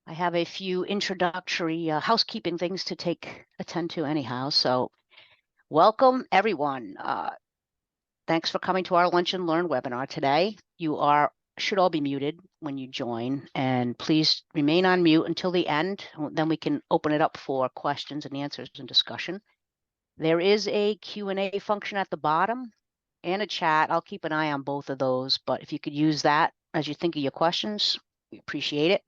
I have a few introductory housekeeping things to attend to anyhow. So welcome everyone. Thanks for coming to our Lunch and Learn webinar today. Should all be muted when you join, and please remain on mute until the end. Then we can open it up for questions and answers and discussion. There is a Q&A function at the bottom and a chat. I'll keep an eye on both of those, but if you could use that as you think of your questions, we appreciate it.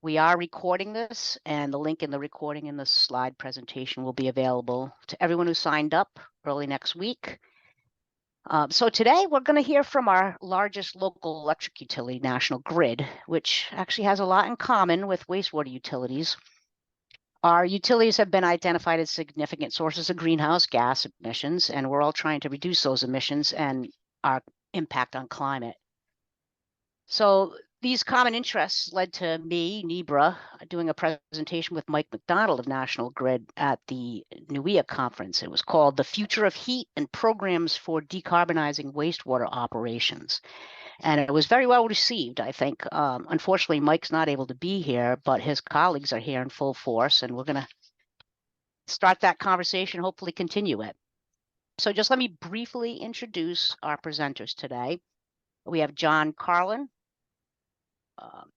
We are recording this, and the link in the recording and the slide presentation will be available to everyone who signed up early next week. So today we're going to hear from our largest local electric utility, National Grid, which actually has a lot in common with wastewater utilities. Our utilities have been identified as significant sources of greenhouse gas emissions, and we're all trying to reduce those emissions and our impact on climate. So these common interests led to me, Nibra, doing a presentation with Mike McDonald of National Grid at the NUIA conference. It was called The Future of Heat and Programs for Decarbonizing Wastewater Operations. And it was very well received, I think. Unfortunately, Mike's not able to be here, but his colleagues are here in full force, and we're going to start that conversation, hopefully continue it. So just let me briefly introduce our presenters today. We have John Carlin.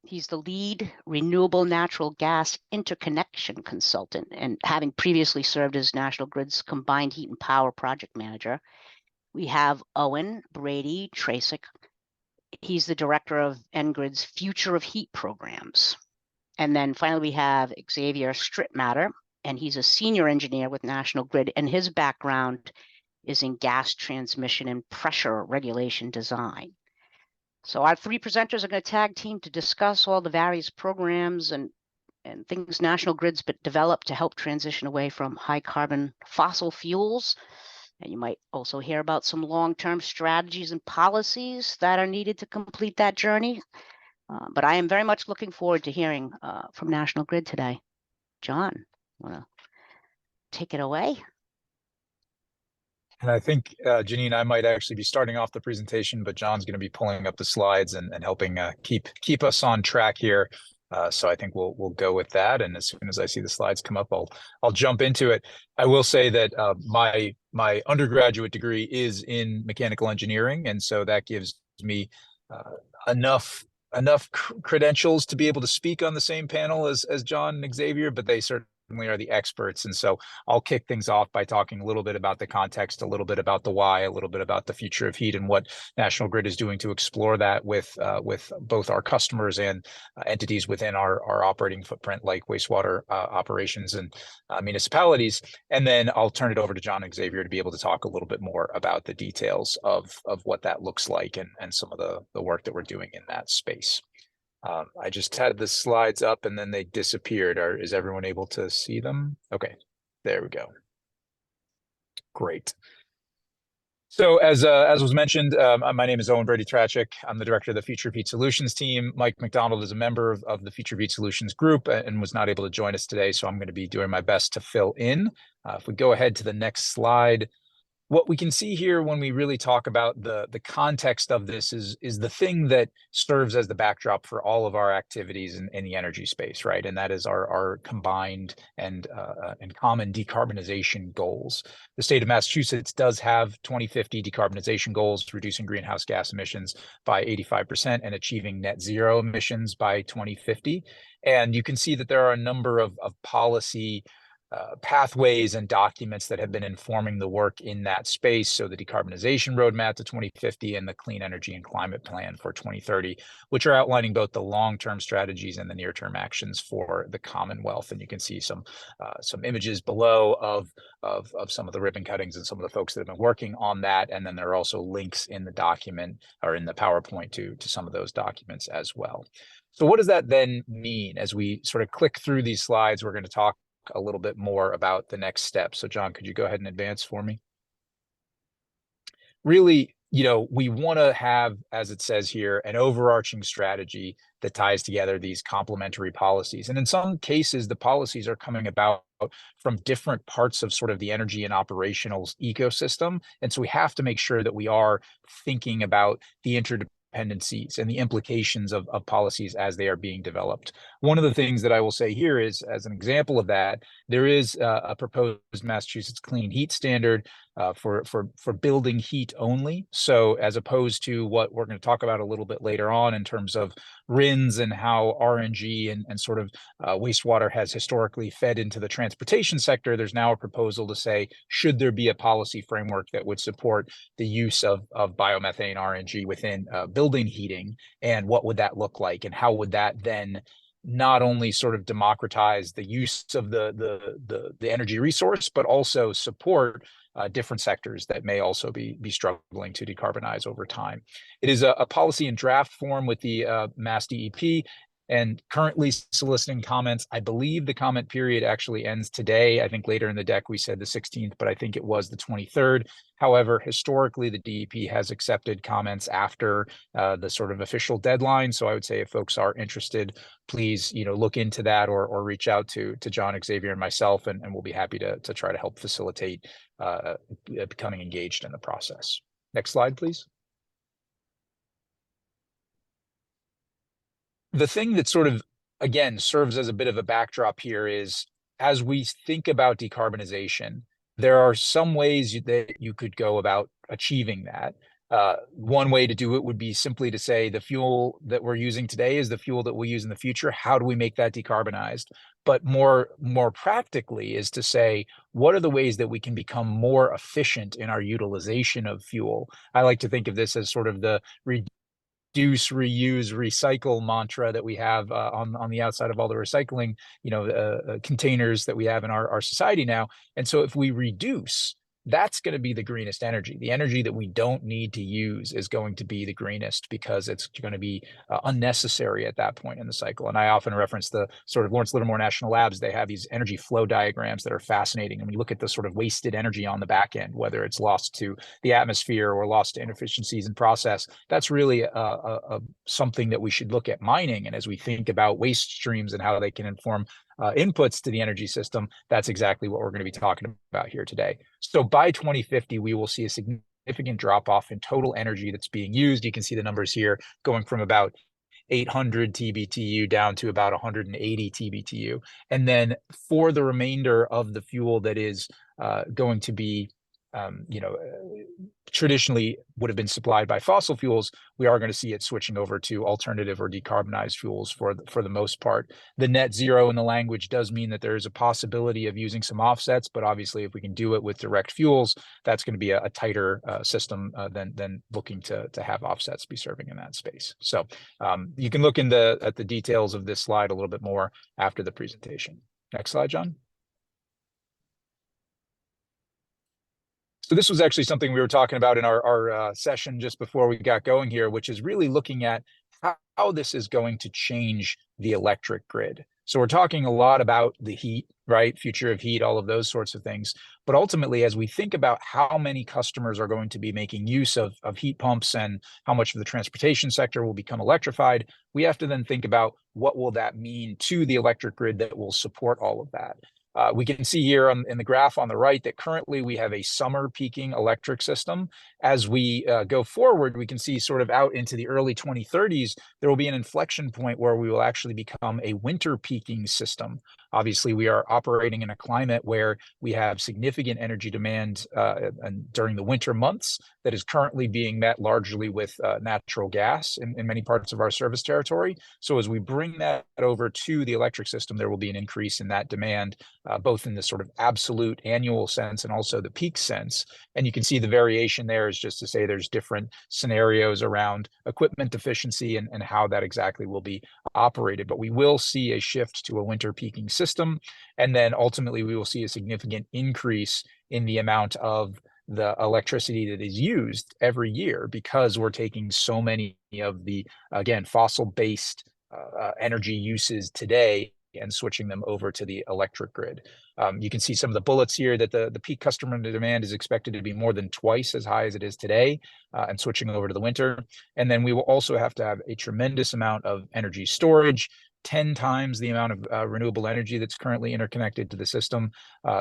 He's the lead renewable natural gas interconnection consultant, and having previously served as National Grid's combined heat and power project manager. We have Owen Brady Tracek. He's the director of NGrid's Future of Heat programs. And then finally, we have Xavier Strittmatter, and he's a senior engineer with National Grid, and his background is in gas transmission and pressure regulation design. So our three presenters are going to tag team to discuss all the various programs and things National Grid's developed to help transition away from high carbon fossil fuels. And you might also hear about some long-term strategies and policies that are needed to complete that journey. But I am very much looking forward to hearing from National Grid today. John, want to take it away? And I think, Janine, I might actually be starting off the presentation, but John's going to be pulling up the slides and helping keep us on track here. So I think we'll go with that. And as soon as I see the slides come up, I'll jump into it. I will say that my undergraduate degree is in mechanical engineering, and so that gives me enough credentials to be able to speak on the same panel as John and Xavier, but they certainly are the experts. And so I'll kick things off by talking a little bit about the context, a little bit about the why, a little bit about the future of heat and what National Grid is doing to explore that with both our customers and entities within our operating footprint, like wastewater operations and municipalities. And then I'll turn it over to John and Xavier to be able to talk a little bit more about the details of what that looks like and some of the work that we're doing in that space. I just had the slides up and then they disappeared. Is everyone able to see them? Okay, there we go. Great. So as was mentioned, my name is Owen Brady Tracek. I'm the director of the Future of Heat Solutions team. Mike McDonald is a member of the Future of Heat Solutions group and was not able to join us today, so I'm going to be doing my best to fill in. If we go ahead to the next slide, what we can see here when we really talk about the context of this is the thing that serves as the backdrop for all of our activities in the energy space, right? And that is our combined and common decarbonization goals. The state of Massachusetts does have 2050 decarbonization goals, reducing greenhouse gas emissions by 85% and achieving net zero emissions by 2050. And you can see that there are a number of policy pathways and documents that have been informing the work in that space. So the decarbonization roadmap to 2050 and the clean energy and climate plan for 2030, which are outlining both the long-term strategies and the near-term actions for the Commonwealth. And you can see some images below of some of the ribbon cuttings and some of the folks that have been working on that. And then there are also links in the document or in the PowerPoint to some of those documents as well. So what does that then mean? As we sort of click through these slides, we're going to talk a little bit more about the next step. So John, could you go ahead and advance for me? Really, we want to have, as it says here, an overarching strategy that ties together these complementary policies. And in some cases, the policies are coming about from different parts of sort of the energy and operational ecosystem. And so we have to make sure that we are thinking about the interdependence dependencies and the implications of policies as they are being developed. One of the things that I will say here is, as an example of that, there is a proposed Massachusetts clean heat standard for building heat only. So as opposed to what we're going to talk about a little bit later on in terms of RINs and how RNG and sort of wastewater has historically fed into the transportation sector, there's now a proposal to say, should there be a policy framework that would support the use of biomethane RNG within building heating, and what would that look like, and how would that then not only sort of democratize the use of the energy resource, but also support different sectors that may also be struggling to decarbonize over time. It is a policy in draft form with the Mass DEP, and currently soliciting comments. I believe the comment period actually ends today. I think later in the deck we said the 16th, but I think it was the 23rd. However, historically, the DEP has accepted comments after the sort of official deadline. So I would say if folks are interested, please, look into that or reach out to John, Xavier, and myself, and we'll be happy to try to help facilitate becoming engaged in the process. Next slide, please. The thing that sort of, again, serves as a bit of a backdrop here is, as we think about decarbonization, there are some ways that you could go about achieving that. One way to do it would be simply to say the fuel that we're using today is the fuel that we'll use in the future. How do we make that decarbonized? But more practically is to say, what are the ways that we can become more efficient in our utilization of fuel? I like to think of this as sort of the reduce, reuse, recycle mantra that we have on the outside of all the recycling, containers that we have in our society now. And so if we reduce, that's going to be the greenest energy. The energy that we don't need to use is going to be the greenest because it's going to be unnecessary at that point in the cycle. And I often reference the sort of Lawrence Livermore National Labs. They have these energy flow diagrams that are fascinating. And when you look at the sort of wasted energy on the back end, whether it's lost to the atmosphere or lost to inefficiencies in process, that's really something that we should look at mining. And as we think about waste streams and how they can inform inputs to the energy system, that's exactly what we're going to be talking about here today. So by 2050, we will see a significant drop off in total energy that's being used. You can see the numbers here going from about 800 TBTU down to about 180 TBTU. And then for the remainder of the fuel that is going to be traditionally would have been supplied by fossil fuels, we are going to see it switching over to alternative or decarbonized fuels for the most part. The net zero in the language does mean that there is a possibility of using some offsets, but obviously if we can do it with direct fuels, that's going to be a tighter system than looking to have offsets be serving in that space. So you can look at the details of this slide a little bit more after the presentation. Next slide, John. So this was actually something we were talking about in our session just before we got going here, which is really looking at how this is going to change the electric grid. So we're talking a lot about the heat, right? Future of heat, all of those sorts of things. But ultimately, as we think about how many customers are going to be making use of heat pumps and how much of the transportation sector will become electrified, we have to then think about what will that mean to the electric grid that will support all of that. We can see here in the graph on the right that currently we have a summer peaking electric system. As we go forward, we can see sort of out into the early 2030s, there will be an inflection point where we will actually become a winter peaking system. Obviously, we are operating in a climate where we have significant energy demand during the winter months that is currently being met largely with natural gas in many parts of our service territory. So as we bring that over to the electric system, there will be an increase in that demand, both in the sort of absolute annual sense and also the peak sense. And you can see the variation there is just to say there's different scenarios around equipment efficiency and how that exactly will be operated. But we will see a shift to a winter peaking system. And then ultimately, we will see a significant increase in the amount of the electricity that is used every year because we're taking so many of the, again, fossil-based energy uses today and switching them over to the electric grid. You can see some of the bullets here that the peak customer demand is expected to be more than twice as high as it is today and switching over to the winter. And then we will also have to have a tremendous amount of energy storage. 10 times the amount of renewable energy that's currently interconnected to the system,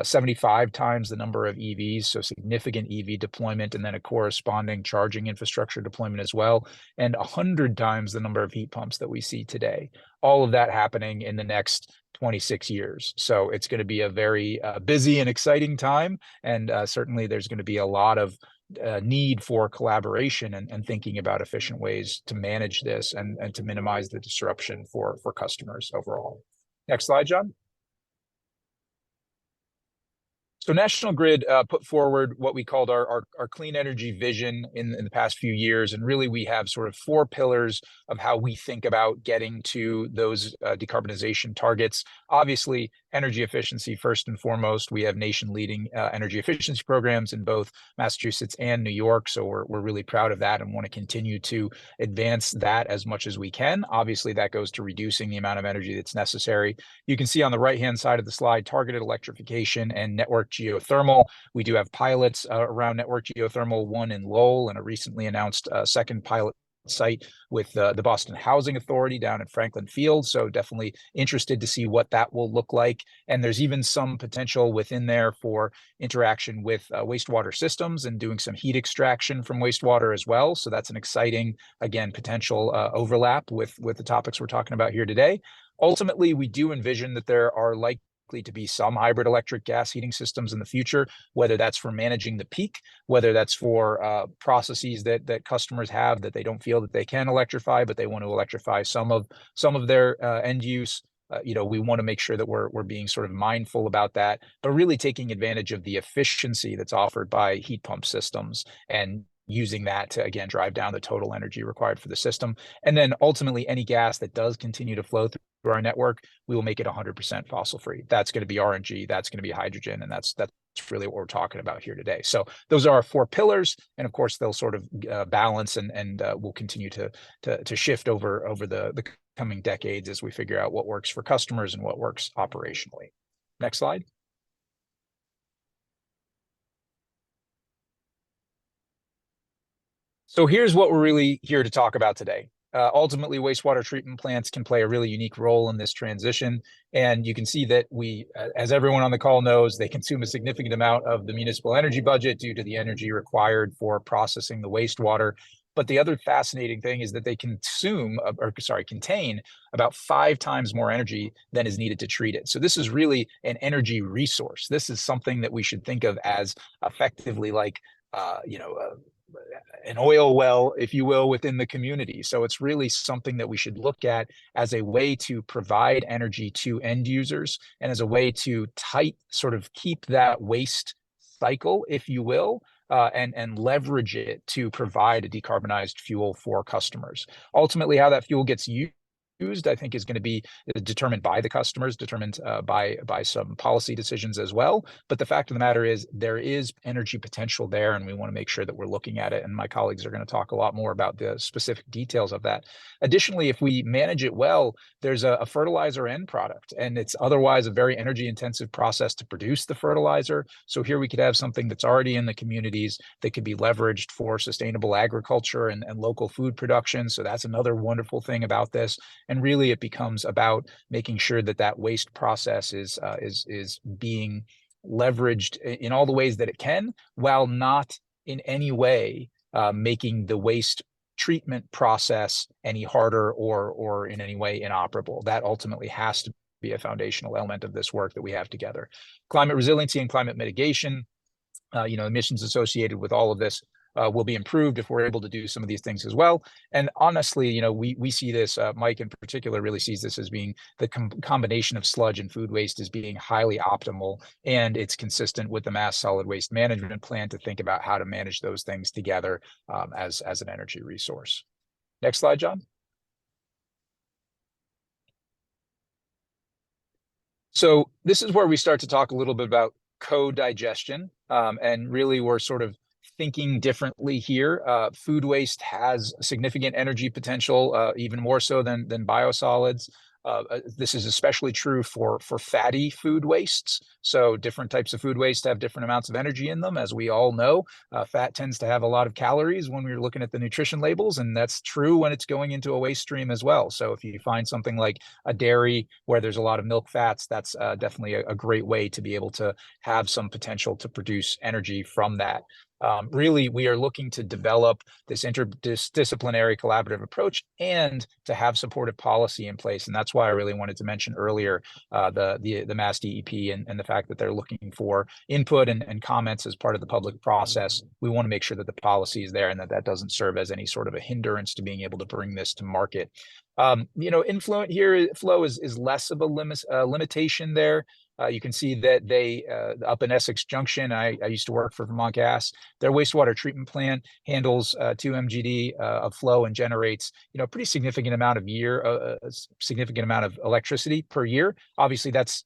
75 times the number of EVs, so significant EV deployment, and then a corresponding charging infrastructure deployment as well, and 100 times the number of heat pumps that we see today. All of that happening in the next 26 years. So it's going to be a very busy and exciting time. And certainly there's going to be a lot of need for collaboration and thinking about efficient ways to manage this and to minimize the disruption for customers overall. Next slide, John. So National Grid put forward what we called our clean energy vision in the past few years. And really, we have sort of 4 pillars of how we think about getting to those decarbonization targets. Obviously, energy efficiency first and foremost. We have nation-leading energy efficiency programs in both Massachusetts and New York. So we're really proud of that and want to continue to advance that as much as we can. Obviously, that goes to reducing the amount of energy that's necessary. You can see on the right-hand side of the slide, targeted electrification and network geothermal. We do have pilots around network geothermal, one in Lowell, and a recently announced second pilot site with the Boston Housing Authority down at Franklin Field. So definitely interested to see what that will look like. And there's even some potential within there for interaction with wastewater systems and doing some heat extraction from wastewater as well. So that's an exciting, again, potential overlap with the topics we're talking about here today. Ultimately, we do envision that there are likely to be some hybrid electric gas heating systems in the future, whether that's for managing the peak, whether that's for processes that customers have that they don't feel that they can electrify, but they want to electrify some of their end use. We want to make sure that we're being sort of mindful about that, but really taking advantage of the efficiency that's offered by heat pump systems and using that to, again, drive down the total energy required for the system. And then ultimately, any gas that does continue to flow through our network, we will make it 100% fossil free. That's going to be RNG, that's going to be hydrogen, and that's really what we're talking about here today. So those are our 4 pillars, and of course they'll sort of balance and will continue to shift over the coming decades as we figure out what works for customers and what works operationally. Next slide. So here's what we're really here to talk about today. Ultimately, wastewater treatment plants can play a really unique role in this transition. And you can see that as everyone on the call knows, they consume a significant amount of the municipal energy budget due to the energy required for processing the wastewater. But the other fascinating thing is that they contain about 5 times more energy than is needed to treat it. So this is really an energy resource. This is something that we should think of as effectively like, an oil well, if you will, within the community. So it's really something that we should look at as a way to provide energy to end users and as a way to sort of keep that waste cycle, if you will, and leverage it to provide a decarbonized fuel for customers. Ultimately, how that fuel gets used, I think, is going to be determined by the customers, determined by some policy decisions as well. But the fact of the matter is there is energy potential there, and we want to make sure that we're looking at it. And my colleagues are going to talk a lot more about the specific details of that. Additionally, if we manage it well, there's a fertilizer end product, and it's otherwise a very energy intensive process to produce the fertilizer. So here we could have something that's already in the communities that could be leveraged for sustainable agriculture and local food production. So that's another wonderful thing about this. And really, it becomes about making sure that waste process is being leveraged in all the ways that it can, while not in any way making the waste treatment process any harder or in any way inoperable. That ultimately has to be a foundational element of this work that we have together. Climate resiliency and climate mitigation, emissions associated with all of this will be improved if we're able to do some of these things as well. And honestly, we see this, Mike in particular really sees this as being the combination of sludge and food waste as being highly optimal. And it's consistent with the Mass Solid Waste Management Plan to think about how to manage those things together as an energy resource. Next slide, John. So this is where we start to talk a little bit about co-digestion. And really, we're sort of thinking differently here. Food waste has significant energy potential, even more so than biosolids. This is especially true for fatty food wastes. So different types of food waste have different amounts of energy in them. As we all know, fat tends to have a lot of calories when we're looking at the nutrition labels, and that's true when it's going into a waste stream as well. So if you find something like a dairy where there's a lot of milk fats, that's definitely a great way to be able to have some potential to produce energy from that. Really, we are looking to develop this interdisciplinary collaborative approach and to have supportive policy in place. And that's why I really wanted to mention earlier the Mass DEP and the fact that they're looking for input and comments as part of the public process. We want to make sure that the policy is there and that doesn't serve as any sort of a hindrance to being able to bring this to market. Influent here flow is less of a limitation there. You can see that they up in Essex Junction, I used to work for Vermont Gas. Their wastewater treatment plant handles 2 MGD of flow and generates a pretty significant amount of electricity per year. Obviously, that's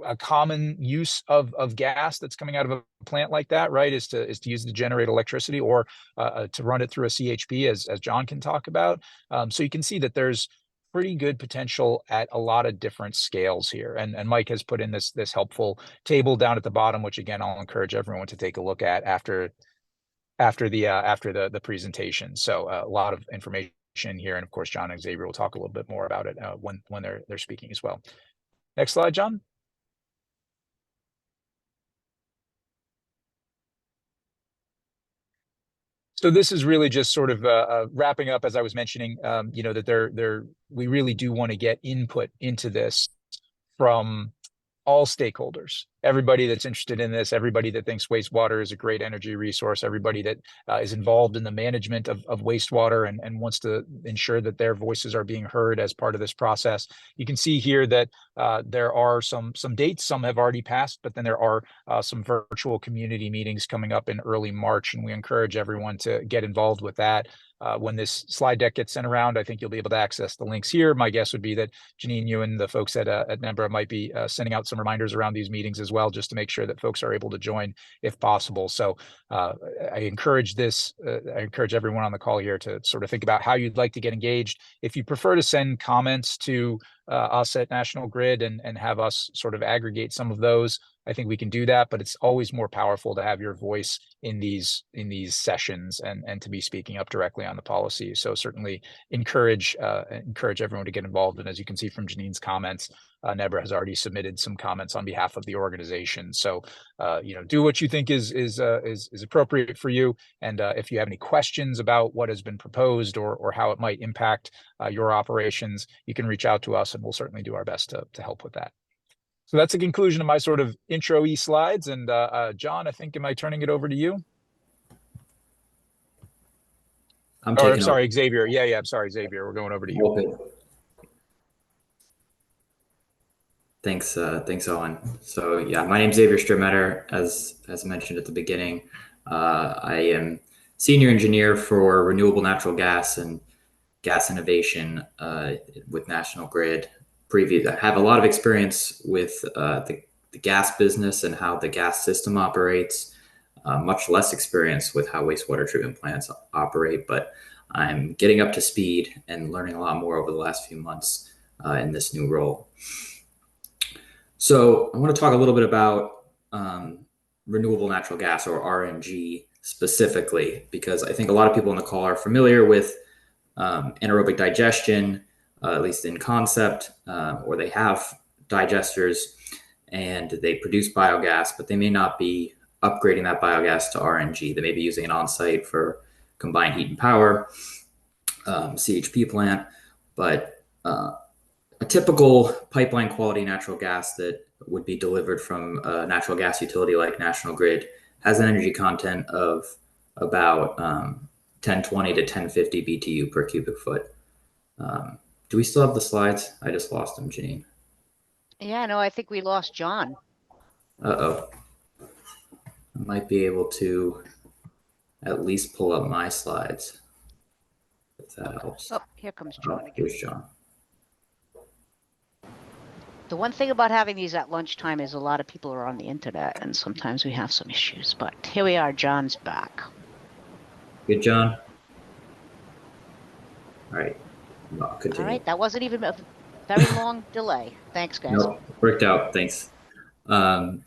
a common use of gas that's coming out of a plant like that, right? Is to use it to generate electricity or to run it through a CHP, as John can talk about. So you can see that there's pretty good potential at a lot of different scales here. And Mike has put in this helpful table down at the bottom, which again I'll encourage everyone to take a look at after the presentation. So a lot of information here, and of course John and Xavier will talk a little bit more about it when they're speaking as well. Next slide, John. So this is really just sort of wrapping up, as I was mentioning, that we really do want to get input into this from all stakeholders, everybody that's interested in this, everybody that thinks wastewater is a great energy resource, everybody that is involved in the management of wastewater and wants to ensure that their voices are being heard as part of this process. You can see here that there are some dates, some have already passed, but then there are some virtual community meetings coming up in early March, and we encourage everyone to get involved with that. When this slide deck gets sent around, I think you'll be able to access the links here. My guess would be that Janine, you and the folks at NEMBRA might be sending out some reminders around these meetings as well, just to make sure that folks are able to join if possible. So I encourage everyone on the call here to sort of think about how you'd like to get engaged. If you prefer to send comments to us at National Grid and have us sort of aggregate some of those, I think we can do that, but it's always more powerful to have your voice in these sessions and to be speaking up directly on the policy. So certainly encourage everyone to get involved. And as you can see from Janine's comments, NEBRA has already submitted some comments on behalf of the organization. So do what you think is appropriate for you. And if you have any questions about what has been proposed or how it might impact your operations, you can reach out to us, and we'll certainly do our best to help with that. So that's a conclusion of my sort of intro-y slides. And John, I think, am I turning it over to you? I'm sorry, Xavier. Yeah, I'm sorry, Xavier. We're going over to you. Okay. Thanks, Owen. So yeah, my name's Xavier Strometter. As mentioned at the beginning, I am senior engineer for renewable natural gas and gas innovation with National Grid. I have a lot of experience with the gas business and how the gas system operates. Much less experience with how wastewater treatment plants operate, but I'm getting up to speed and learning a lot more over the last few months in this new role. So I want to talk a little bit about renewable natural gas, or RNG specifically, because I think a lot of people on the call are familiar with anaerobic digestion, at least in concept, or they have digesters and they produce biogas, but they may not be upgrading that biogas to RNG. They may be using it on site for combined heat and power, CHP plant, but a typical pipeline quality natural gas that would be delivered from a natural gas utility like National Grid has an energy content of about 1020 to 1050 BTU per cubic foot. Do we still have the slides? I just lost them, Janine. Yeah, no, I think we lost John. Uh-oh. I might be able to at least pull up my slides, if that helps. Oh, here comes John again. Here's John. The one thing about having these at lunchtime is a lot of people are on the internet, and sometimes we have some issues. But here we are. John's back. Good, John. All right. No, continue. All right. That wasn't even Very long delay. Thanks, guys. Nope, worked out. Thanks. So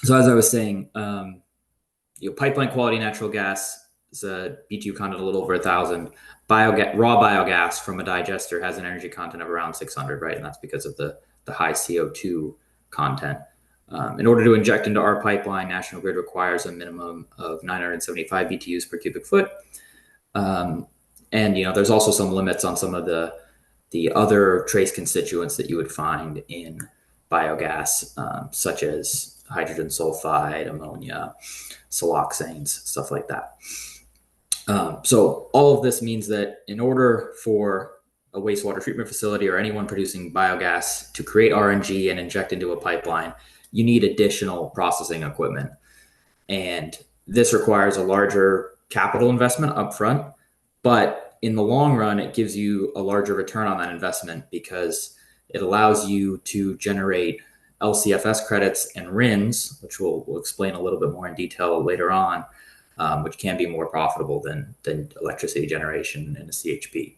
as I was saying, pipeline quality natural gas is a BTU content a little over 1,000. Raw biogas from a digester has an energy content of around 600, right? And that's because of the high CO2 content. In order to inject into our pipeline, National Grid requires a minimum of 975 BTUs per cubic foot. And there's also some limits on some of the other trace constituents that you would find in biogas, such as hydrogen sulfide, ammonia, siloxanes, stuff like that. So all of this means that in order for a wastewater treatment facility or anyone producing biogas to create RNG and inject into a pipeline, you need additional processing equipment. And this requires a larger capital investment upfront, but in the long run, it gives you a larger return on that investment because it allows you to generate LCFS credits and RINs, which we'll explain a little bit more in detail later on, which can be more profitable than electricity generation in a CHP.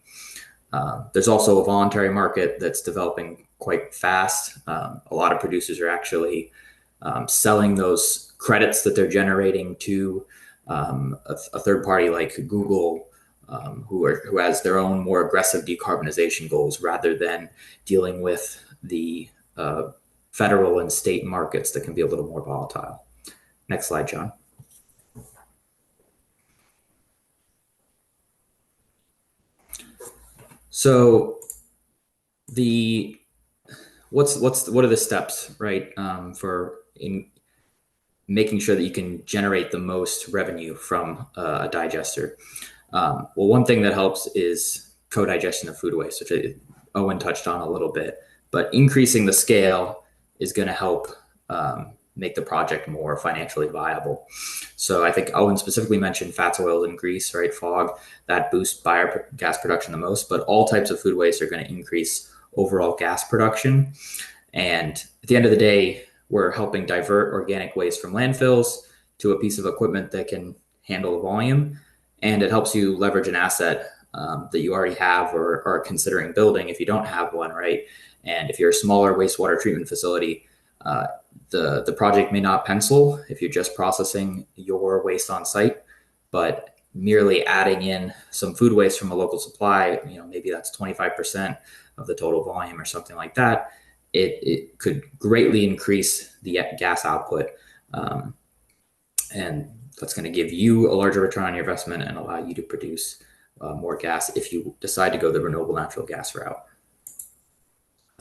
There's also a voluntary market that's developing quite fast. A lot of producers are actually selling those credits that they're generating to a third party like Google, who has their own more aggressive decarbonization goals rather than dealing with the federal and state markets that can be a little more volatile. Next slide, John. So what are the steps, right, for in making sure that you can generate the most revenue from a digester? Well, one thing that helps is co-digestion of food waste, which Owen touched on a little bit, but increasing the scale is going to help make the project more financially viable. So I think Owen specifically mentioned fats, oils, and grease, right? FOG, that boosts biogas production the most, but all types of food waste are going to increase overall gas production. And at the end of the day, we're helping divert organic waste from landfills to a piece of equipment that can handle the volume. And it helps you leverage an asset that you already have or are considering building if you don't have one, right? And if you're a smaller wastewater treatment facility, the project may not pencil if you're just processing your waste on site, but merely adding in some food waste from a local supply, maybe that's 25% of the total volume or something like that, it could greatly increase the gas output. And that's going to give you a larger return on your investment and allow you to produce more gas if you decide to go the renewable natural gas route.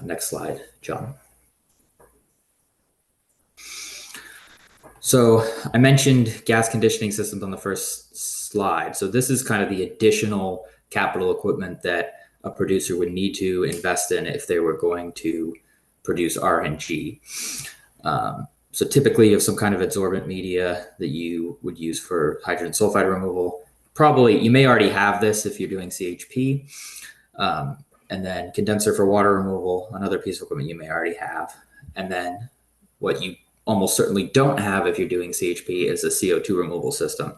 Next slide, John. So I mentioned gas conditioning systems on the first slide. So this is kind of the additional capital equipment that a producer would need to invest in if they were going to produce RNG. So typically you have some kind of adsorbent media that you would use for hydrogen sulfide removal. Probably you may already have this if you're doing CHP. And then condenser for water removal, another piece of equipment you may already have. And then what you almost certainly don't have if you're doing CHP is a CO2 removal system.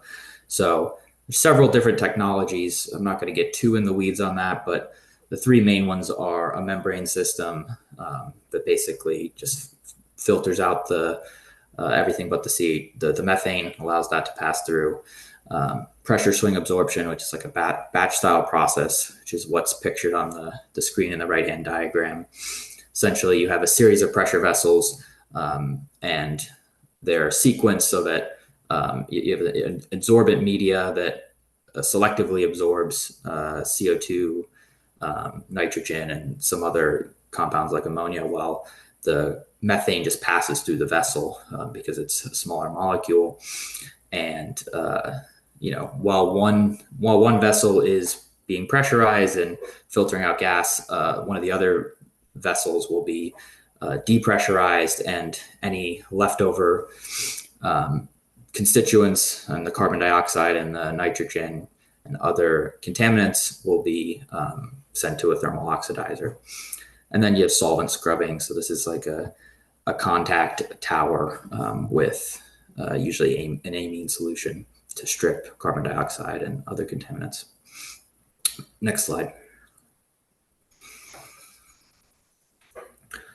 So there's several different technologies. I'm not going to get too in the weeds on that, but the three main ones are a membrane system that basically just filters out the everything but the methane, allows that to pass through. Pressure swing absorption, which is like a batch style process, which is what's pictured on the screen in the right-hand diagram. Essentially, you have a series of pressure vessels and they're sequenced so that you have an adsorbent media that selectively absorbs CO2, nitrogen, and some other compounds like ammonia, while the methane just passes through the vessel because it's a smaller molecule. And while one vessel is being pressurized and filtering out gas, one of the other vessels will be depressurized, and any leftover constituents and the carbon dioxide and the nitrogen and other contaminants will be sent to a thermal oxidizer. And then you have solvent scrubbing. So this is like a contact tower with usually an amine solution to strip carbon dioxide and other contaminants. Next slide.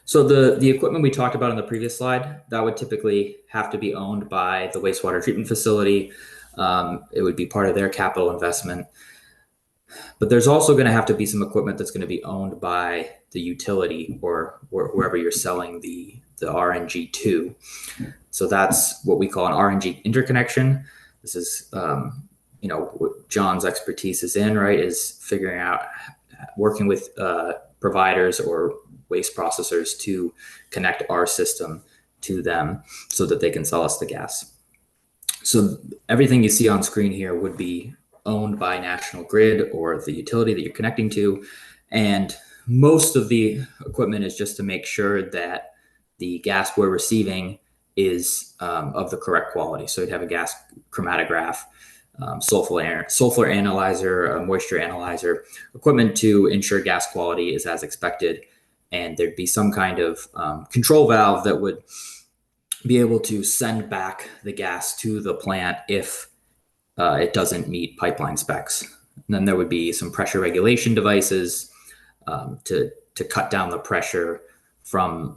So the equipment we talked about on the previous slide, that would typically have to be owned by the wastewater treatment facility. It would be part of their capital investment. But there's also going to have to be some equipment that's going to be owned by the utility or wherever you're selling the RNG to. So that's what we call an RNG interconnection. This is, what John's expertise is in, right, is figuring out, working with providers or waste processors to connect our system to them so that they can sell us the gas. So everything you see on screen here would be owned by National Grid or the utility that you're connecting to. And most of the equipment is just to make sure that the gas we're receiving is of the correct quality. So you'd have a gas chromatograph, sulfur analyzer, moisture analyzer, equipment to ensure gas quality is as expected. And there'd be some kind of control valve that would be able to send back the gas to the plant if it doesn't meet pipeline specs. And then there would be some pressure regulation devices to cut down the pressure from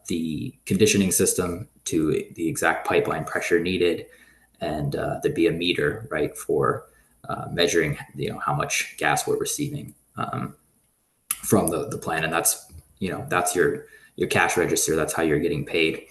the conditioning system to the exact pipeline pressure needed. And there'd be a meter, right, for measuring, how much gas we're receiving from the plant. And that's your cash register. That's how you're getting paid.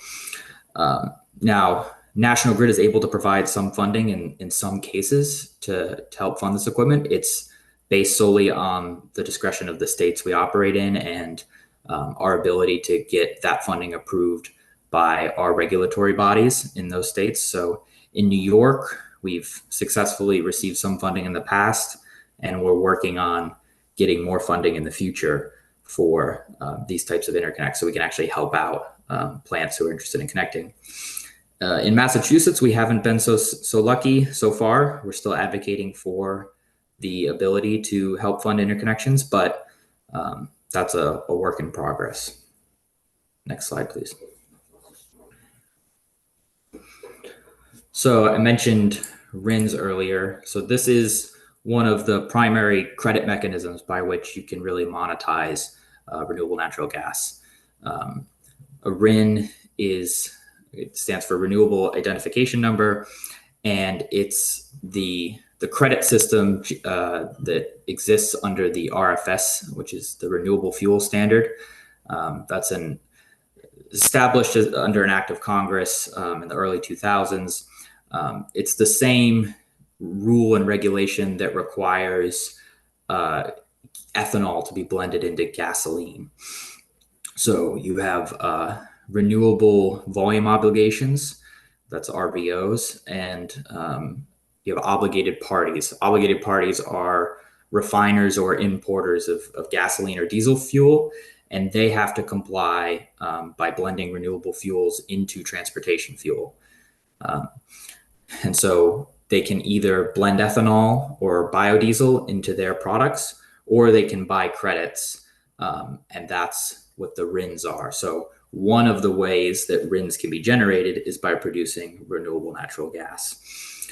Now, National Grid is able to provide some funding in some cases to help fund this equipment. It's based solely on the discretion of the states we operate in and our ability to get that funding approved by our regulatory bodies in those states. So in New York, we've successfully received some funding in the past, and we're working on getting more funding in the future for these types of interconnects so we can actually help out plants who are interested in connecting. In Massachusetts, we haven't been so lucky so far. We're still advocating for the ability to help fund interconnections, but that's a work in progress. Next slide, please. So I mentioned RINs earlier. So this is one of the primary credit mechanisms by which you can really monetize renewable natural gas. A RIN it stands for Renewable Identification Number, and it's the credit system that exists under the RFS, which is the Renewable Fuel Standard. That's established under an act of Congress in the early 2000s. It's the same rule and regulation that requires ethanol to be blended into gasoline. So you have renewable volume obligations, that's RVOs, and you have obligated parties. Obligated parties are refiners or importers of gasoline or diesel fuel, and they have to comply by blending renewable fuels into transportation fuel. And so they can either blend ethanol or biodiesel into their products, or they can buy credits, and that's what the RINs are. So one of the ways that RINs can be generated is by producing renewable natural gas.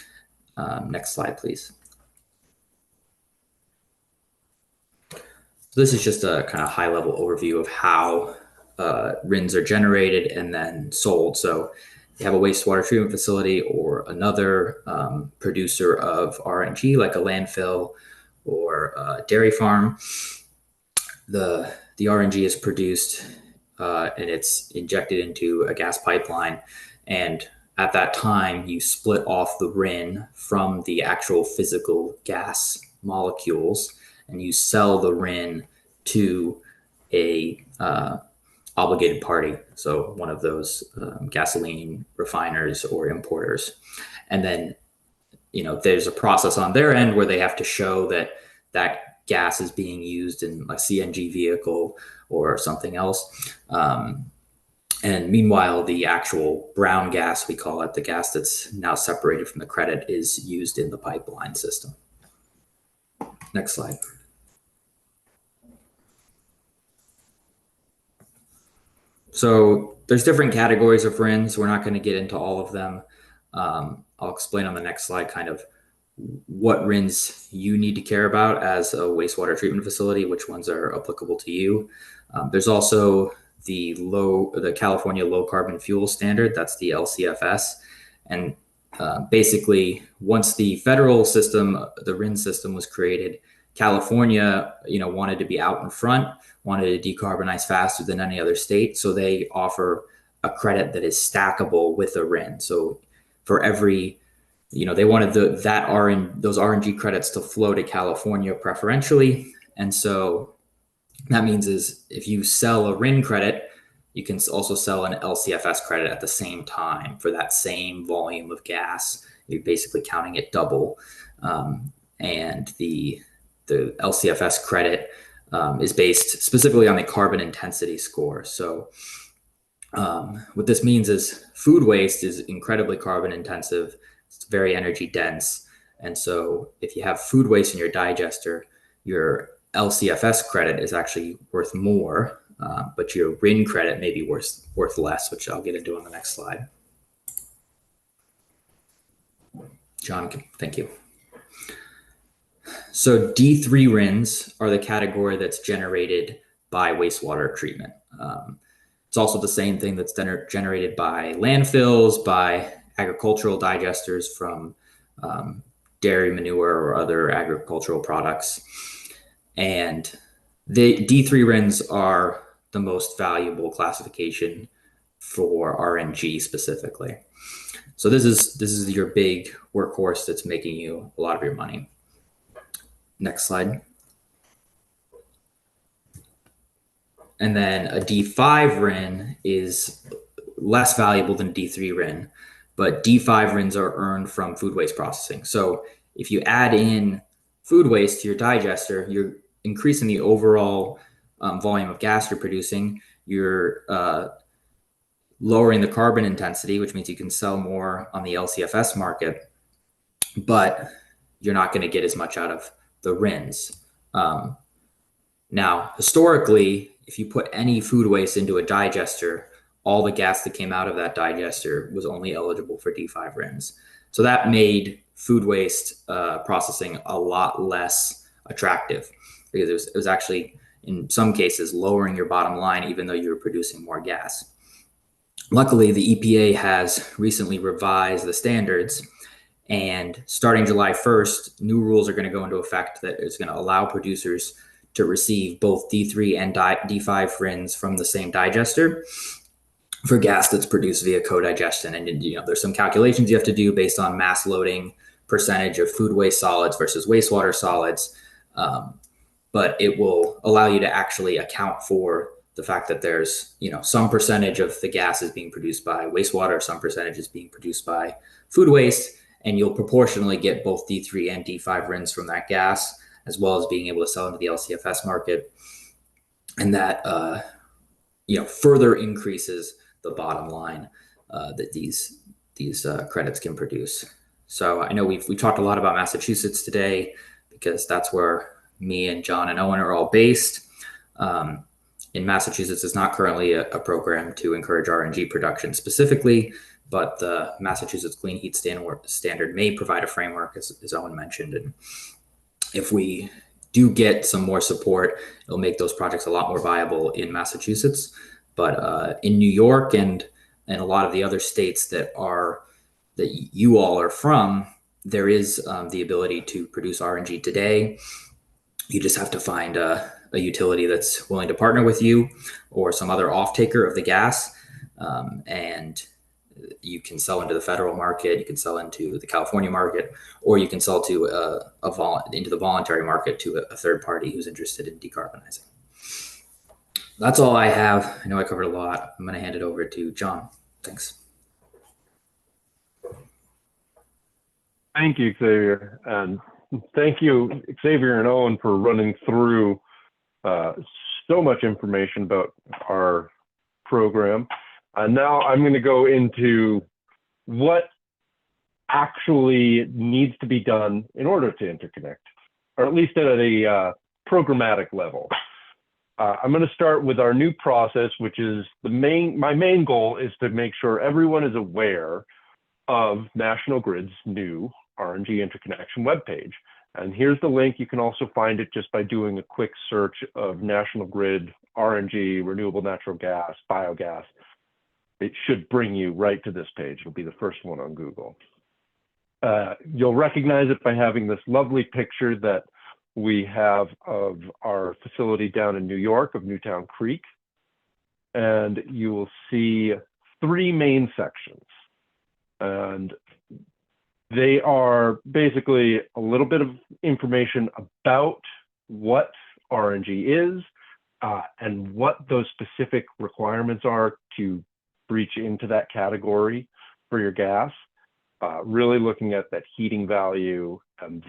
Next slide, please. So this is just a kind of high-level overview of how RINs are generated and then sold. So you have a wastewater treatment facility or another producer of RNG, like a landfill or a dairy farm. The RNG is produced and it's injected into a gas pipeline. And at that time, you split off the RIN from the actual physical gas molecules, and you sell the RIN to a obligated party. So one of those gasoline refiners or importers. And then, there's a process on their end where they have to show that that gas is being used in a CNG vehicle or something else. And meanwhile, the actual brown gas, we call it, the gas that's now separated from the credit, is used in the pipeline system. Next slide. So there's different categories of RINs. We're not going to get into all of them. I'll explain on the next slide kind of what RINs you need to care about as a wastewater treatment facility, which ones are applicable to you. There's also the California Low Carbon Fuel Standard. That's the LCFS. And basically, once the federal system, the RIN system, was created, California, wanted to be out in front, wanted to decarbonize faster than any other state. So they offer a credit that is stackable with a RIN. So for every, they wanted those RNG credits to flow to California preferentially. And so that means is if you sell a RIN credit, you can also sell an LCFS credit at the same time for that same volume of gas. You're basically counting it double. And the LCFS credit is based specifically on the carbon intensity score. So what this means is food waste is incredibly carbon intensive. It's very energy dense. And so if you have food waste in your digester, your LCFS credit is actually worth more, but your RIN credit may be worth less, which I'll get into on the next slide. John, thank you. So D3 RINs are the category that's generated by wastewater treatment. It's also the same thing that's generated by landfills, by agricultural digesters from dairy manure or other agricultural products. And the D3 RINs are the most valuable classification for RNG specifically. So this is your big workhorse that's making you a lot of your money. Next slide. And then a D5 RIN is less valuable than D3 RIN, but D5 RINs are earned from food waste processing. So if you add in food waste to your digester, you're increasing the overall volume of gas you're producing. You're lowering the carbon intensity, which means you can sell more on the LCFS market, but you're not going to get as much out of the RINs. Now, historically, if you put any food waste into a digester, all the gas that came out of that digester was only eligible for D5 RINs. So that made food waste processing a lot less attractive because it was actually, in some cases, lowering your bottom line, even though you were producing more gas. Luckily, the EPA has recently revised the standards, and starting July 1st, new rules are going to go into effect that is going to allow producers to receive both D3 and D5 RINs from the same digester for gas that's produced via co-digestion. And there's some calculations you have to do based on mass loading, percentage of food waste solids versus wastewater solids. But it will allow you to actually account for the fact that there's some percentage of the gas is being produced by wastewater, some percentage is being produced by food waste, and you'll proportionally get both D3 and D5 RINs from that gas, as well as being able to sell into the LCFS market. And that further increases the bottom line that these credits can produce. So I know we talked a lot about Massachusetts today because that's where me and John and Owen are all based. In Massachusetts, it's not currently a program to encourage RNG production specifically, but the Massachusetts Clean Heat Standard may provide a framework, as Owen mentioned. And if we do get some more support, it'll make those projects a lot more viable in Massachusetts. But in New York and a lot of the other states that you all are from, there is the ability to produce RNG today. You just have to find a utility that's willing to partner with you or some other off-taker of the gas. And you can sell into the federal market, you can sell into the California market, or you can sell to into the voluntary market to a third party who's interested in decarbonizing. That's all I have. I know I covered a lot. I'm going to hand it over to John. Thanks. Thank you, Xavier. And thank you, Xavier and Owen, for running through so much information about our program. Now I'm going to go into what actually needs to be done in order to interconnect, or at least at a programmatic level. I'm going to start with our new process, which is my main goal is to make sure everyone is aware of National Grid's new RNG interconnection webpage. And here's the link. You can also find it just by doing a quick search of National Grid, RNG, renewable natural gas, biogas. It should bring you right to this page. It'll be the first one on Google. You'll recognize it by having this lovely picture that we have of our facility down in New York, of Newtown Creek. And you will see 3 main sections. And they are basically a little bit of information about what RNG is and what those specific requirements are to breach into that category for your gas. Really looking at that heating value and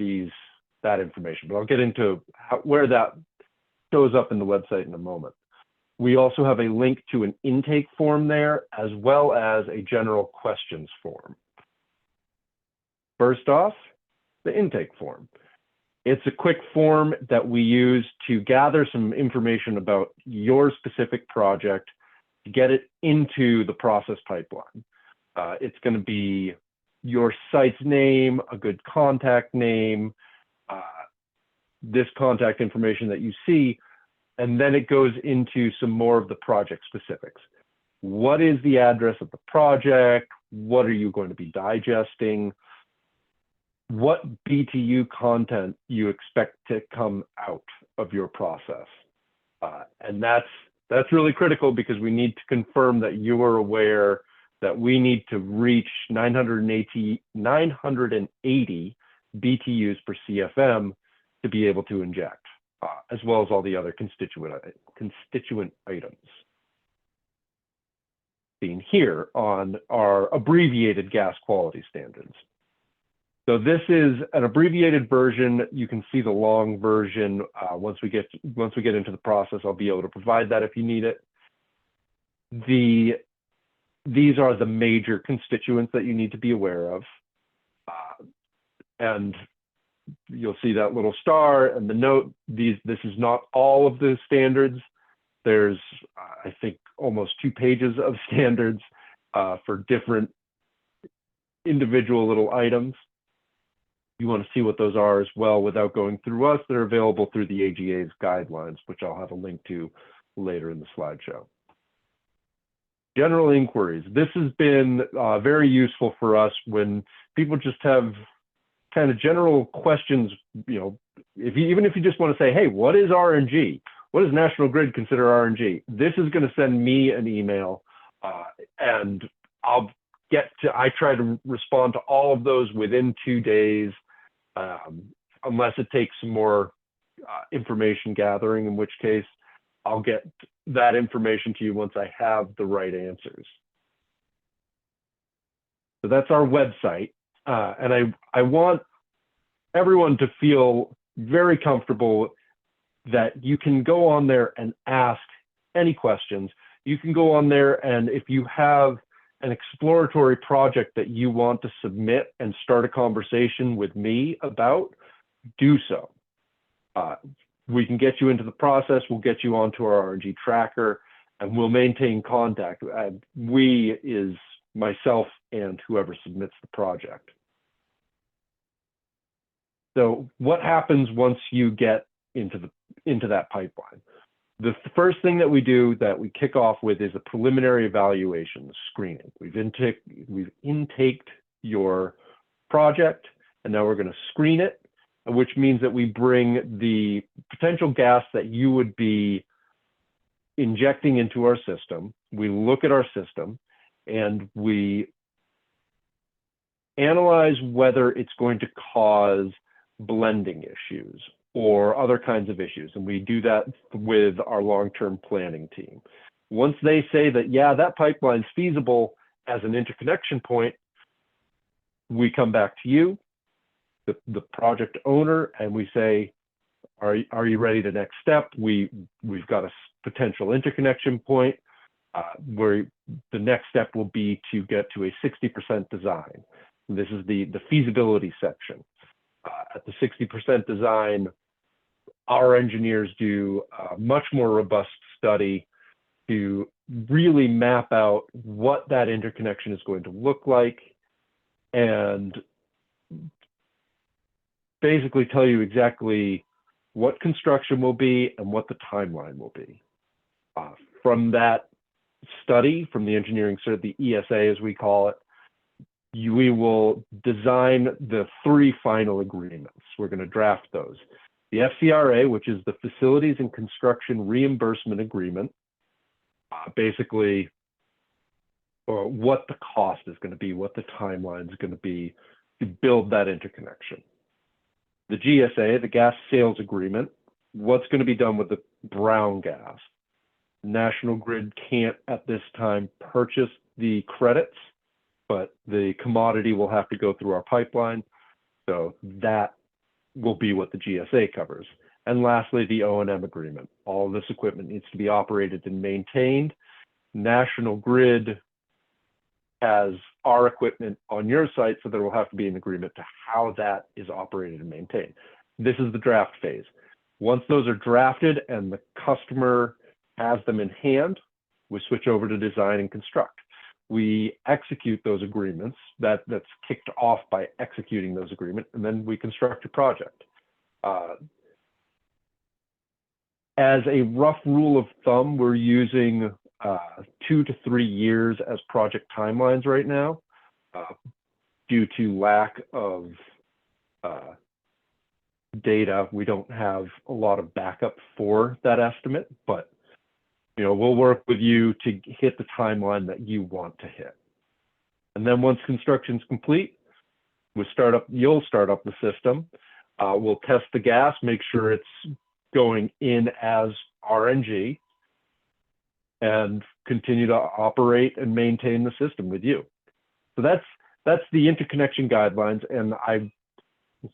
that information. But I'll get into where that shows up in the website in a moment. We also have a link to an intake form there, as well as a general questions form. First off, the intake form. It's a quick form that we use to gather some information about your specific project, to get it into the process pipeline. It's going to be your site's name, a good contact name, this contact information that you see, and then it goes into some more of the project specifics. What is the address of the project? What are you going to be digesting? What BTU content you expect to come out of your process? And that's really critical because we need to confirm that you are aware that we need to reach 980 BTUs per CFM to be able to inject, as well as all the other constituent items. Seen here on our abbreviated gas quality standards. So this is an abbreviated version. You can see the long version. Once we get into the process, I'll be able to provide that if you need it. These are the major constituents that you need to be aware of. And you'll see that little star and the note. This is not all of the standards. There's, I think, almost 2 pages of standards for different individual little items. You want to see what those are as well without going through us. They're available through the AGA's guidelines, which I'll have a link to later in the slideshow. General inquiries. This has been very useful for us when people just have kind of general questions. You know, even if you just want to say, hey, what is RNG? What does National Grid consider RNG? This is going to send me an email, and I try to respond to all of those within 2 days, unless it takes some more information gathering, in which case I'll get that information to you once I have the right answers. So that's our website. And I want everyone to feel very comfortable that you can go on there and ask any questions. You can go on there, and if you have an exploratory project that you want to submit and start a conversation with me about, do so. We can get you into the process. We'll get you onto our RNG tracker, and we'll maintain contact. We is myself and whoever submits the project. So what happens once you get into that pipeline? The first thing that we do, that we kick off with, is a preliminary evaluation, screening. We've intaked your project, and now we're going to screen it, which means that we bring the potential gas that you would be injecting into our system. We look at our system, and we analyze whether it's going to cause blending issues or other kinds of issues. And we do that with our long-term planning team. Once they say that, yeah, that pipeline's feasible as an interconnection point, we come back to you, the project owner, and we say, are you ready to next step? We've got a potential interconnection point where the next step will be to get to a 60% design. This is the feasibility section. At the 60% design, our engineers do a much more robust study to really map out what that interconnection is going to look like, and basically tell you exactly what construction will be and what the timeline will be. From that study, from the engineering cert, the ESA as we call it, we will design the 3 final agreements. We're going to draft those. The FCRA, which is the Facilities and Construction Reimbursement Agreement, basically what the cost is going to be, what the timeline is going to be to build that interconnection. The GSA, the Gas Sales Agreement, what's going to be done with the brown gas. National Grid can't at this time purchase the credits, but the commodity will have to go through our pipeline. So that will be what the GSA covers. And lastly, the O&M agreement. All of this equipment needs to be operated and maintained. National Grid has our equipment on your site, so there will have to be an agreement to how that is operated and maintained. This is the draft phase. Once those are drafted and the customer has them in hand, we switch over to design and construct. We execute those agreements. That's kicked off by executing those agreements, and then we construct a project. As a rough rule of thumb, we're using 2 to 3 years as project timelines right now, due to lack of data. We don't have a lot of backup for that estimate, but we'll work with you to hit the timeline that you want to hit. And then once construction's complete, you'll start up the system. We'll test the gas, make sure it's going in as RNG, and continue to operate and maintain the system with you. So that's the interconnection guidelines, and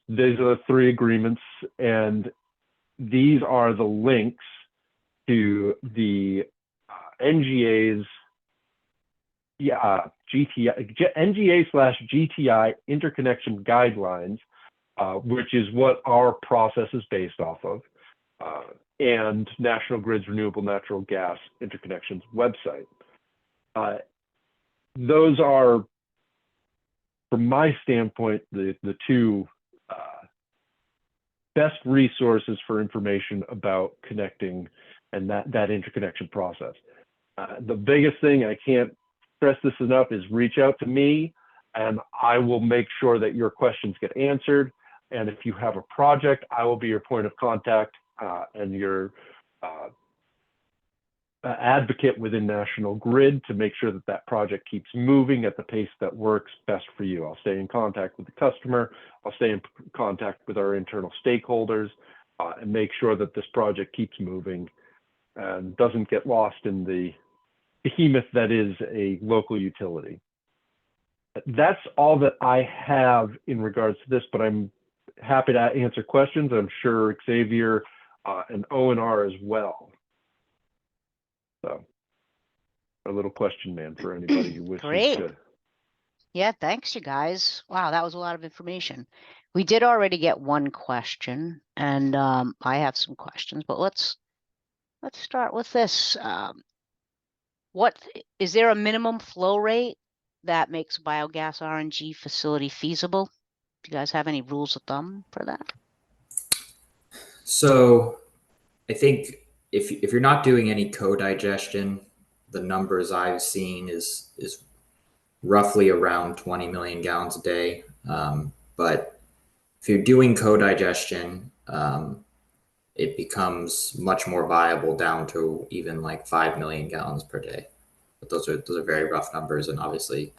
these are the 3 agreements, and these are the links to the NGA's NGA/GTI interconnection guidelines, which is what our process is based off of, and National Grid's Renewable Natural Gas Interconnections website. Those are, from my standpoint, the 2 best resources for information about connecting and that interconnection process. The biggest thing, I can't stress this enough, is reach out to me and I will make sure that your questions get answered. And if you have a project, I will be your point of contact and your advocate within National Grid to make sure that project keeps moving at the pace that works best for you. I'll stay in contact with the customer. I'll stay in contact with our internal stakeholders and make sure that this project keeps moving and doesn't get lost in the behemoth that is a local utility. That's all that I have in regards to this, but I'm happy to answer questions. I'm sure Xavier and Owen are as well. So a little question man for anybody who wishes Great. to. Yeah, thanks, you guys. Wow, that was a lot of information. We did already get one question, and I have some questions, but let's start with this. What is there a minimum flow rate that makes a biogas RNG facility feasible? Do you guys have any rules of thumb for that? So I think if you're not doing any co-digestion, the numbers I've seen is roughly around 20 million gallons a day. But if you're doing co-digestion, it becomes much more viable down to even like 5 million gallons per day. But those are very rough numbers, and obviously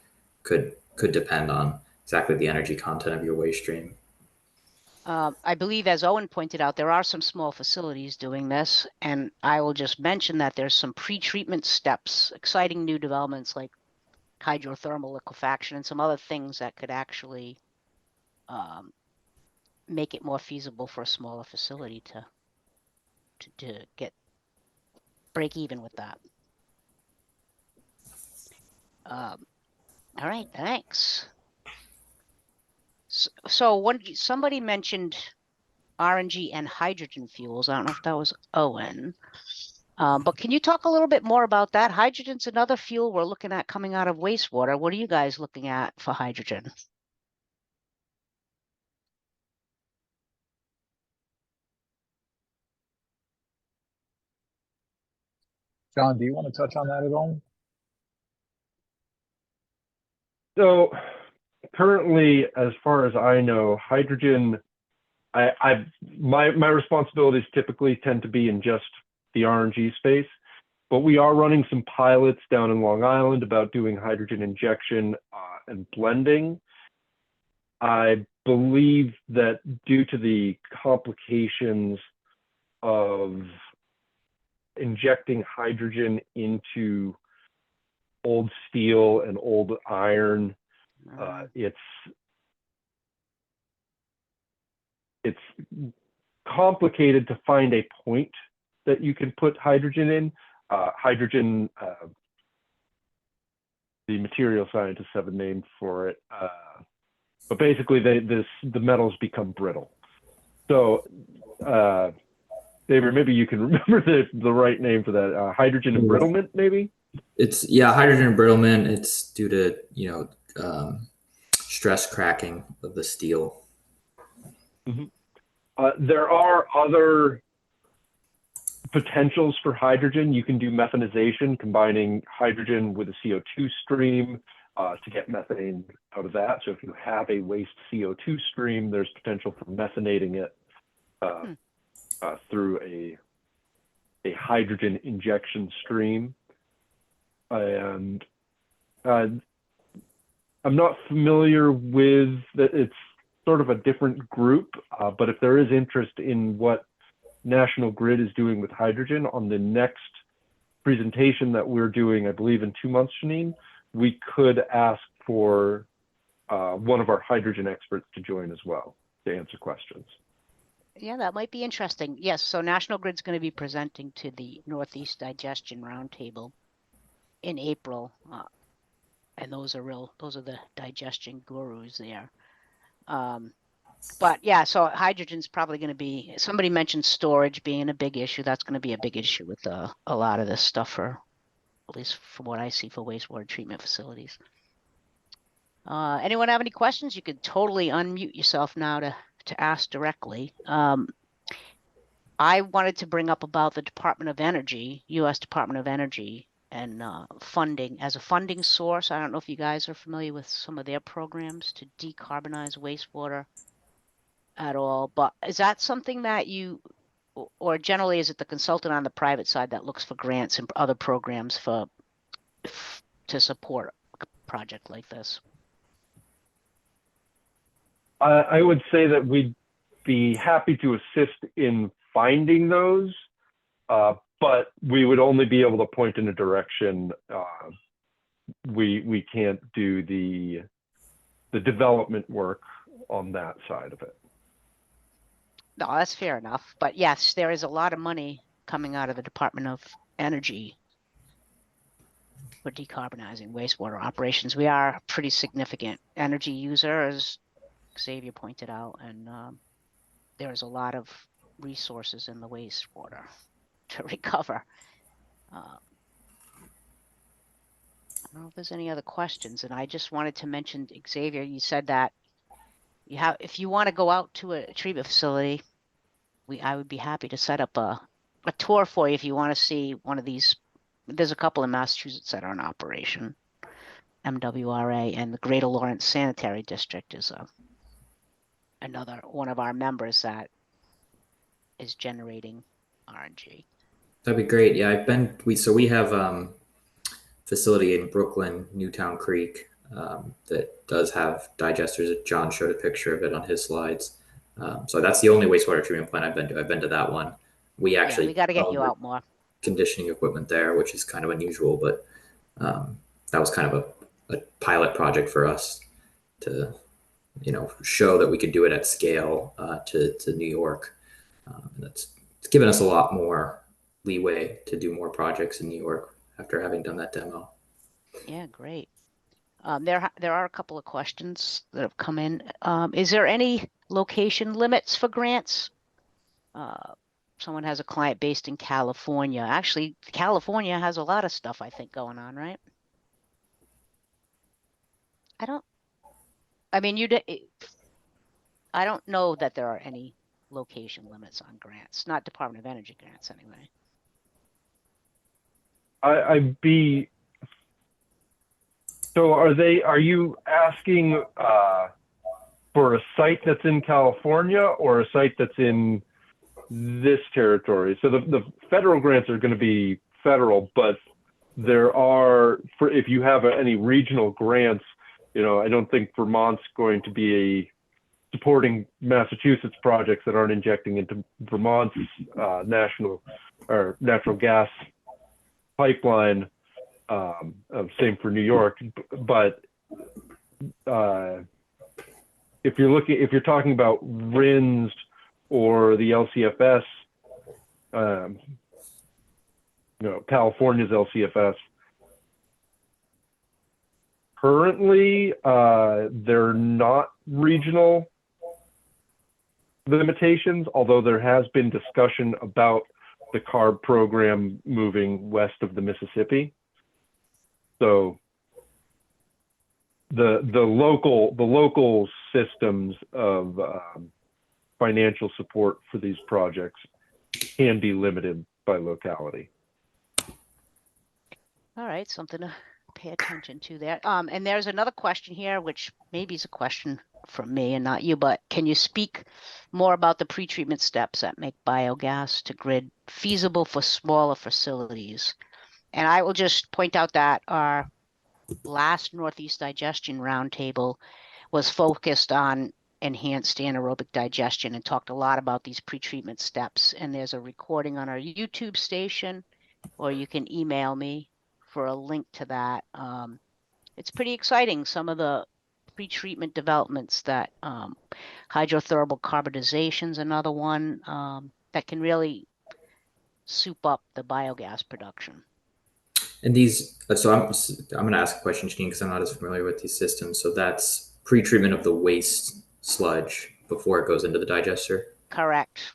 could depend on exactly the energy content of your waste stream. I believe, as Owen pointed out, there are some small facilities doing this, and I will just mention that there's some pre-treatment steps, exciting new developments like hydrothermal liquefaction and some other things that could actually make it more feasible for a smaller facility to get break even with that. All right, thanks. So somebody mentioned RNG and hydrogen fuels. I don't know if that was Owen. But can you talk a little bit more about that? Hydrogen's another fuel we're looking at coming out of wastewater. What are you guys looking at for hydrogen? John, do you want to touch on that at all? So currently, as far as I know, hydrogen, my responsibilities typically tend to be in just the RNG space, but we are running some pilots down in Long Island about doing hydrogen injection and blending. I believe that due to the complications of injecting hydrogen into old steel and old iron, it's complicated to find a point that you can put hydrogen in. Hydrogen, the material scientists have a name for it, but basically the metals become brittle. So, David, maybe you can remember the right name for that. Hydrogen embrittlement, maybe? It's hydrogen embrittlement. It's due to stress cracking of the steel. Mm-hmm. There are other potentials for hydrogen. You can do methanization, combining hydrogen with a CO2 stream to get methane out of that. So if you have a waste CO2 stream, there's potential for methanating it through a hydrogen injection stream. And I'm not familiar with that. It's sort of a different group, but if there is interest in what National Grid is doing with hydrogen on the next presentation that we're doing, I believe in 2 months, Janine, we could ask for one of our hydrogen experts to join as well to answer questions. Yeah, that might be interesting. Yes, so National Grid's going to be presenting to the Northeast Digestion Roundtable in April, and those are the digestion gurus there. But yeah, so hydrogen's probably going to be, somebody mentioned storage being a big issue. That's going to be a big issue with a lot of this stuff, for at least from what I see, for wastewater treatment facilities. Anyone have any questions? You could totally unmute yourself now to ask directly. I wanted to bring up about the Department of Energy, U.S. Department of Energy, and funding as a funding source. I don't know if you guys are familiar with some of their programs to decarbonize wastewater at all, but is that something that you, or generally is it the consultant on the private side that looks for grants and other programs to support a project like this? I would say that we'd be happy to assist in finding those, but we would only be able to point in a direction. We can't do the development work on that side of it. No, that's fair enough. But yes, there is a lot of money coming out of the Department of Energy for decarbonizing wastewater operations. We are a pretty significant energy user, as Xavier pointed out, and there's a lot of resources in the wastewater to recover. I don't know if there's any other questions, and I just wanted to mention, Xavier, you said that if you want to go out to a treatment facility, I would be happy to set up a tour for you if you want to see one of these. There's a couple in Massachusetts that are in operation, MWRA, and the Greater Lawrence Sanitary District is another one of our members that is generating RNG. That'd be great. Yeah, we have facility in Brooklyn, Newtown Creek, that does have digesters. John showed a picture of it on his slides. So that's the only wastewater treatment plant I've been to. I've been to that one. We got to get you out more. Conditioning equipment there, which is kind of unusual, but that was kind of a pilot project for us to, show that we could do it at scale to New York. And it's given us a lot more leeway to do more projects in New York after having done that demo. Yeah, great. There are a couple of questions that have come in. Is there any location limits for grants? Someone has a client based in California. Actually, California has a lot of stuff, I think, going on, right? I don't know that there are any location limits on grants, not Department of Energy grants anyway. I'd be. So are you asking for a site that's in California or a site that's in this territory? So the federal grants are going to be federal, but there are, if you have any regional grants, I don't think Vermont's going to be supporting Massachusetts projects that aren't injecting into Vermont's national or natural gas pipeline. Same for New York, but if you're talking about RINs or the LCFS, California's LCFS, currently they're not regional limitations, although there has been discussion about the CARB program moving west of the Mississippi. So the local systems of financial support for these projects can be limited by locality. All right, something to pay attention to there. And there's another question here, which maybe is a question from me and not you, but can you speak more about the pretreatment steps that make biogas to grid feasible for smaller facilities? And I will just point out that our last Northeast Digestion Roundtable was focused on enhanced anaerobic digestion and talked a lot about these pretreatment steps. And there's a recording on our YouTube station, or you can email me for a link to that. It's pretty exciting, some of the pretreatment developments that hydrothermal carbonization's another one that can really soup up the biogas production. And these, so I'm going to ask a question, Janine, because I'm not as familiar with these systems. So that's pre-treatment of the waste sludge before it goes into the digester? Correct.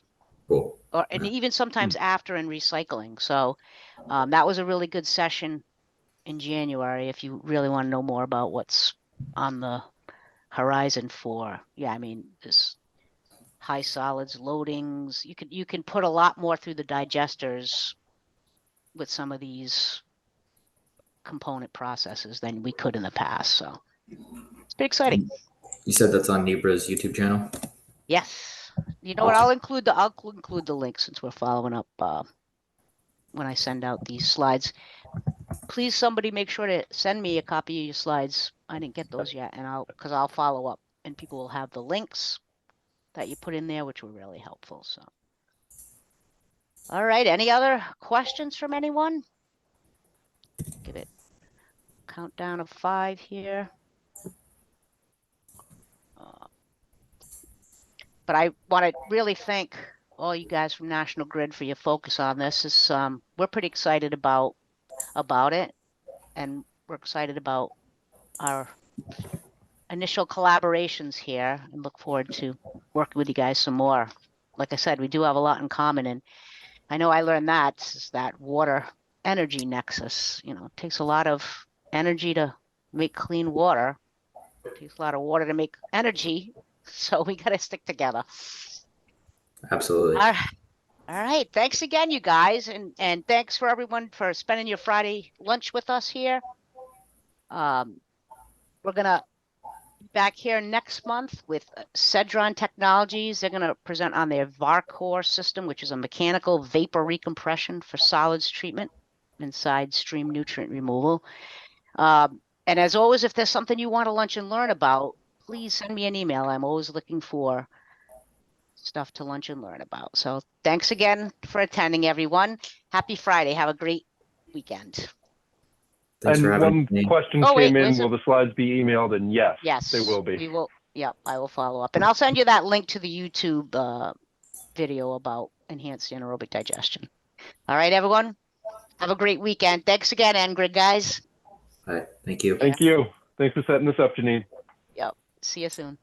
Cool. And even sometimes after in recycling. So that was a really good session in January if you really want to know more about what's on the horizon for, I mean, this high solids loadings. You can put a lot more through the digesters with some of these component processes than we could in the past. So it's pretty exciting. You said that's on Nebra's YouTube channel? Yes. You know what? I'll include the link since we're following up when I send out these slides. Please, somebody make sure to send me a copy of your slides. I didn't get those yet, and I'll follow up, and people will have the links that you put in there, which were really helpful. So, all right. Any other questions from anyone? Give it a countdown of 5 here. But I want to really thank all you guys from National Grid for your focus on this. We're pretty excited about it, and we're excited about our initial collaborations here and look forward to working with you guys some more. Like I said, we do have a lot in common, and I know I learned that is that water energy nexus. It takes a lot of energy to make clean water. It takes a lot of water to make energy, so we got to stick together. Absolutely. All right. Thanks again, you guys, and thanks for everyone for spending your Friday lunch with us here. We're gonna be back here next month with Cedron Technologies. They're gonna present on their VARCOR system, which is a mechanical vapor recompression for solids treatment inside stream nutrient removal. And as always, if there's something you want to lunch and learn about, please send me an email. I'm always looking for stuff to lunch and learn about. So thanks again for attending, everyone. Happy Friday. Have a great weekend. Thanks for having me. One question came in. Will the slides be emailed? And yes, they will be. We will. Yep, I will follow up. And I'll send you that link to the YouTube video about enhanced anaerobic digestion. All right, everyone. Have a great weekend. Thanks again, NGrid guys. All right. Thank you. Thank you. Thanks for setting this up, Janine. Yep. See you soon.